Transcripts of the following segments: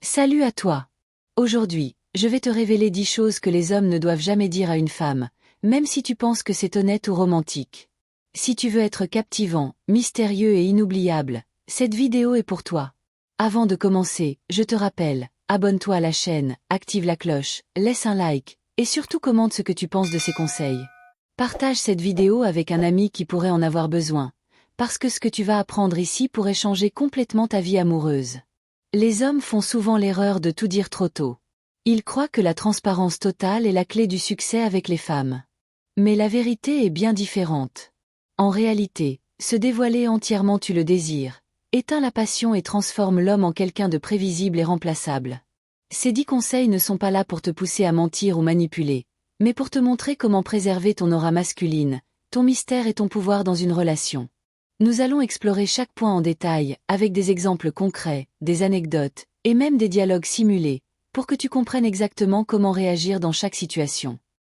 Salut à toi. Aujourd'hui, je vais te révéler 10 choses que les hommes ne doivent jamais dire à une femme, même si tu penses que c'est honnête ou romantique. Si tu veux être captivant, mystérieux et inoubliable, cette vidéo est pour toi. Avant de commencer, je te rappelle, abonne-toi à la chaîne, active la cloche, laisse un like, et surtout commente ce que tu penses de ces conseils. Partage cette vidéo avec un ami qui pourrait en avoir besoin, parce que ce que tu vas apprendre ici pourrait changer complètement ta vie amoureuse. Les hommes font souvent l'erreur de tout dire trop tôt. Ils croient que la transparence totale est la clé du succès avec les femmes. Mais la vérité est bien différente. En réalité, se dévoiler entièrement tue le désir, éteint la passion et transforme l'homme en quelqu'un de prévisible et remplaçable. Ces 10 conseils ne sont pas là pour te pousser à mentir ou manipuler, mais pour te montrer comment préserver ton aura masculine, ton mystère et ton pouvoir dans une relation. Nous allons explorer chaque point en détail, avec des exemples concrets, des anecdotes, et même des dialogues simulés, pour que tu comprennes exactement comment réagir dans chaque situation.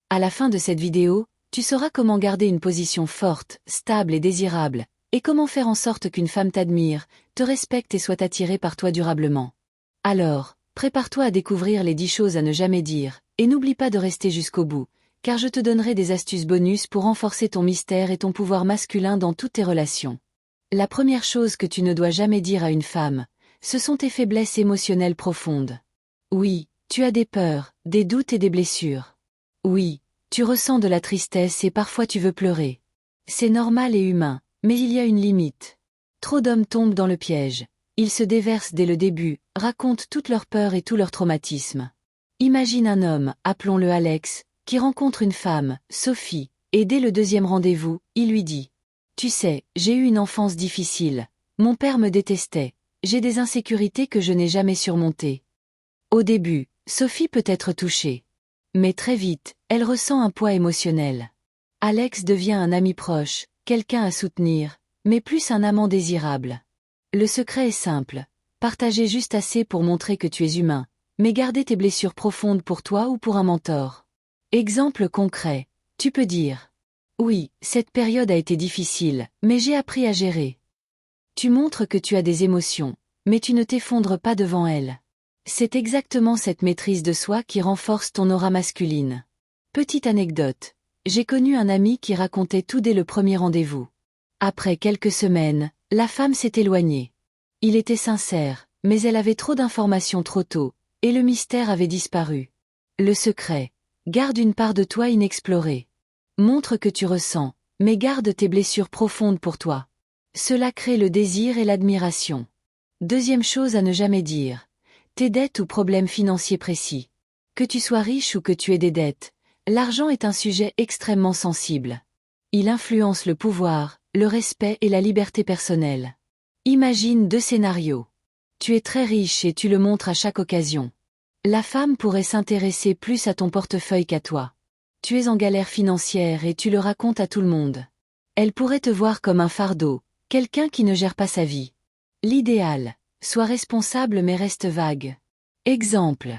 À la fin de cette vidéo, tu sauras comment garder une position forte, stable et désirable, et comment faire en sorte qu'une femme t'admire, te respecte et soit attirée par toi durablement. Alors, prépare-toi à découvrir les 10 choses à ne jamais dire, et n'oublie pas de rester jusqu'au bout, car je te donnerai des astuces bonus pour renforcer ton mystère et ton pouvoir masculin dans toutes tes relations. La première chose que tu ne dois jamais dire à une femme, ce sont tes faiblesses émotionnelles profondes. Oui, tu as des peurs, des doutes et des blessures. Oui, tu ressens de la tristesse et parfois tu veux pleurer. C'est normal et humain, mais il y a une limite. Trop d'hommes tombent dans le piège. Ils se déversent dès le début, racontent toutes leurs peurs et tous leurs traumatismes. Imagine un homme, appelons-le Alex, qui rencontre une femme, Sophie, et dès le deuxième rendez-vous, il lui dit « Tu sais, j'ai eu une enfance difficile. Mon père me détestait. J'ai des insécurités que je n'ai jamais surmontées. » Au début, Sophie peut être touchée. Mais très vite, elle ressent un poids émotionnel. Alex devient un ami proche, quelqu'un à soutenir, mais plus un amant désirable. Le secret est simple. Partager juste assez pour montrer que tu es humain, mais garder tes blessures profondes pour toi ou pour un mentor. Exemple concret. Tu peux dire « Oui, cette période a été difficile, mais j'ai appris à gérer. » Tu montres que tu as des émotions, mais tu ne t'effondres pas devant elles. C'est exactement cette maîtrise de soi qui renforce ton aura masculine. Petite anecdote. J'ai connu un ami qui racontait tout dès le premier rendez-vous. Après quelques semaines, la femme s'est éloignée. Il était sincère, mais elle avait trop d'informations trop tôt, et le mystère avait disparu. Le secret. Garde une part de toi inexplorée. Montre que tu ressens, mais garde tes blessures profondes pour toi. Cela crée le désir et l'admiration. Deuxième chose à ne jamais dire. Tes dettes ou problèmes financiers précis. Que tu sois riche ou que tu aies des dettes, l'argent est un sujet extrêmement sensible. Il influence le pouvoir, le respect et la liberté personnelle. Imagine 2 scénarios. Tu es très riche et tu le montres à chaque occasion. La femme pourrait s'intéresser plus à ton portefeuille qu'à toi. Tu es en galère financière et tu le racontes à tout le monde. Elle pourrait te voir comme un fardeau, quelqu'un qui ne gère pas sa vie. L'idéal, sois responsable mais reste vague. Exemple.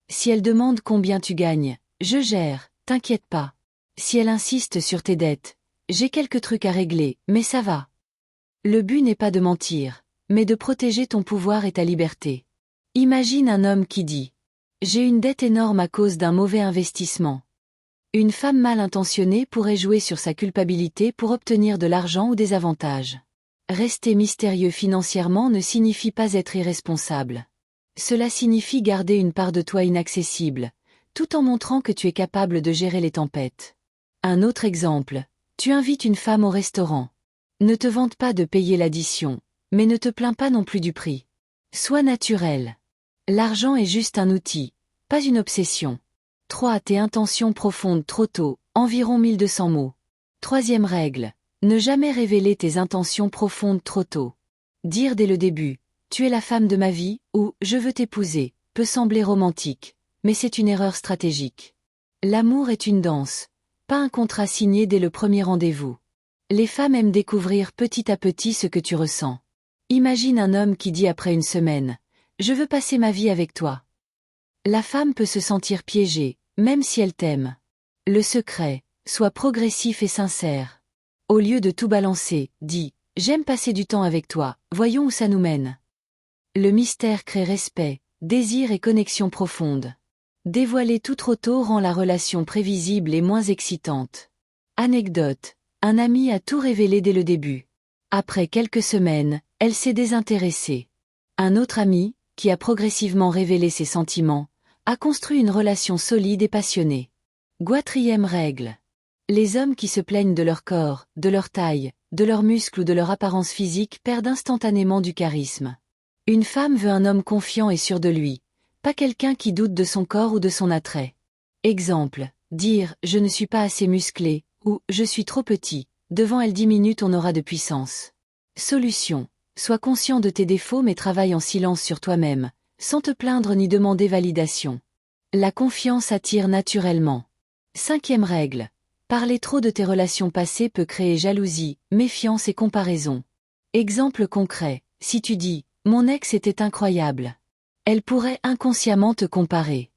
Si elle demande combien tu gagnes, je gère, t'inquiète pas. Si elle insiste sur tes dettes, j'ai quelques trucs à régler, mais ça va. Le but n'est pas de mentir, mais de protéger ton pouvoir et ta liberté. Imagine un homme qui dit « J'ai une dette énorme à cause d'un mauvais investissement. » Une femme mal intentionnée pourrait jouer sur sa culpabilité pour obtenir de l'argent ou des avantages. Rester mystérieux financièrement ne signifie pas être irresponsable. Cela signifie garder une part de toi inaccessible, tout en montrant que tu es capable de gérer les tempêtes. Un autre exemple, tu invites une femme au restaurant. Ne te vante pas de payer l'addition, mais ne te plains pas non plus du prix. Sois naturel. L'argent est juste un outil, pas une obsession. 3. Tes intentions profondes trop tôt, environ 1200 mots. Troisième règle, ne jamais révéler tes intentions profondes trop tôt. Dire dès le début, tu es la femme de ma vie, ou je veux t'épouser, peut sembler romantique, mais c'est une erreur stratégique. L'amour est une danse, pas un contrat signé dès le premier rendez-vous. Les femmes aiment découvrir petit à petit ce que tu ressens. Imagine un homme qui dit après une semaine, je veux passer ma vie avec toi. La femme peut se sentir piégée, même si elle t'aime. Le secret, sois progressif et sincère. Au lieu de tout balancer, dis « J'aime passer du temps avec toi, voyons où ça nous mène. » Le mystère crée respect, désir et connexion profonde. Dévoiler tout trop tôt rend la relation prévisible et moins excitante. Anecdote. Un ami a tout révélé dès le début. Après quelques semaines, elle s'est désintéressée. Un autre ami, qui a progressivement révélé ses sentiments, a construit une relation solide et passionnée. 4e règle. Les hommes qui se plaignent de leur corps, de leur taille, de leurs muscles ou de leur apparence physique perdent instantanément du charisme. Une femme veut un homme confiant et sûr de lui, pas quelqu'un qui doute de son corps ou de son attrait. Exemple, dire « je ne suis pas assez musclé » ou « je suis trop petit », devant elle diminue ton aura de puissance. Solution. Sois conscient de tes défauts mais travaille en silence sur toi-même, sans te plaindre ni demander validation. La confiance attire naturellement. 5e règle. Parler trop de tes relations passées peut créer jalousie, méfiance et comparaison. Exemple concret, si tu dis « mon ex était incroyable », elle pourrait inconsciemment te comparer.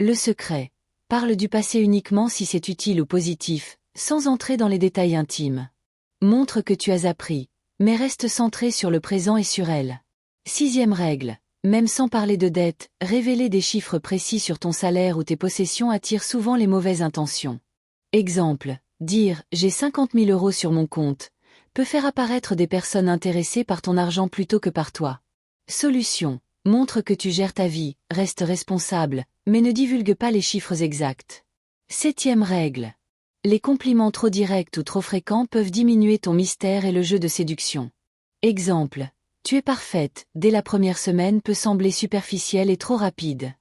Le secret. Parle du passé uniquement si c'est utile ou positif, sans entrer dans les détails intimes. Montre que tu as appris, mais reste centré sur le présent et sur elle. 6e règle. Même sans parler de dette, révéler des chiffres précis sur ton salaire ou tes possessions attire souvent les mauvaises intentions. Exemple, dire « j'ai 50 000 € sur mon compte » peut faire apparaître des personnes intéressées par ton argent plutôt que par toi. Solution. Montre que tu gères ta vie, reste responsable, mais ne divulgue pas les chiffres exacts. 7e règle. Les compliments trop directs ou trop fréquents peuvent diminuer ton mystère et le jeu de séduction. Exemple. Tu es parfaite, dès la première semaine peut sembler superficielle et trop rapide.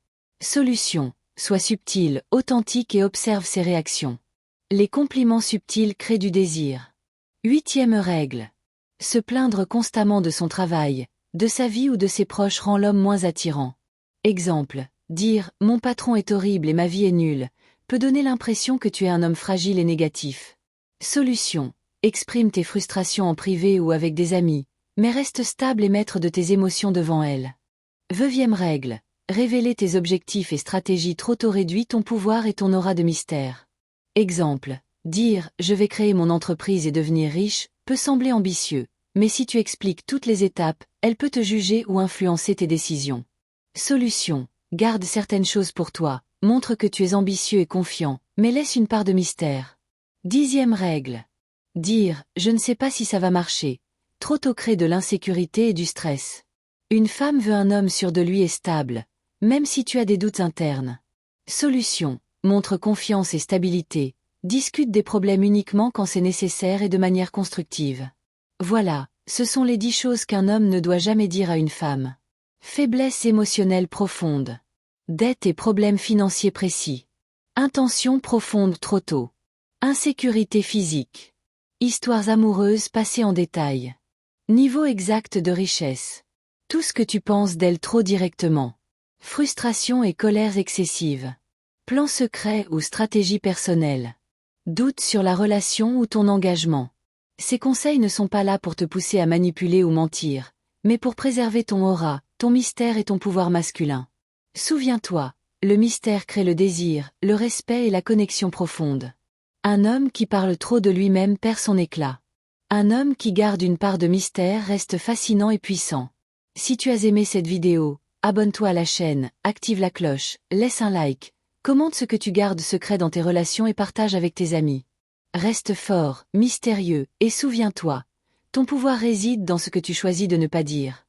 Solution. Sois subtil, authentique et observe ses réactions. Les compliments subtils créent du désir. 8e règle. Se plaindre constamment de son travail, de sa vie ou de ses proches rend l'homme moins attirant. Exemple. Dire « mon patron est horrible et ma vie est nulle » peut donner l'impression que tu es un homme fragile et négatif. Solution. Exprime tes frustrations en privé ou avec des amis, mais reste stable et maître de tes émotions devant elle. 9e règle. Révéler tes objectifs et stratégies trop tôt réduit ton pouvoir et ton aura de mystère. Exemple. Dire « je vais créer mon entreprise et devenir riche » peut sembler ambitieux, mais si tu expliques toutes les étapes, elle peut te juger ou influencer tes décisions. Solution. Garde certaines choses pour toi, montre que tu es ambitieux et confiant, mais laisse une part de mystère. 10e règle. Dire « je ne sais pas si ça va marcher » trop tôt crée de l'insécurité et du stress. Une femme veut un homme sûr de lui et stable, même si tu as des doutes internes. Solution. Montre confiance et stabilité, discute des problèmes uniquement quand c'est nécessaire et de manière constructive. Voilà, ce sont les 10 choses qu'un homme ne doit jamais dire à une femme. Faiblesse émotionnelle profonde. Dette et problèmes financiers précis. Intention profonde trop tôt. Insécurité physique. Histoires amoureuses passées en détail. Niveau exact de richesse. Tout ce que tu penses d'elle trop directement. Frustration et colères excessives. Plan secret ou stratégie personnelle. Doute sur la relation ou ton engagement. Ces conseils ne sont pas là pour te pousser à manipuler ou mentir, mais pour préserver ton aura, ton mystère et ton pouvoir masculin. Souviens-toi, le mystère crée le désir, le respect et la connexion profonde. Un homme qui parle trop de lui-même perd son éclat. Un homme qui garde une part de mystère reste fascinant et puissant. Si tu as aimé cette vidéo, abonne-toi à la chaîne, active la cloche, laisse un like, commente ce que tu gardes secret dans tes relations et partage avec tes amis. Reste fort, mystérieux, et souviens-toi, ton pouvoir réside dans ce que tu choisis de ne pas dire.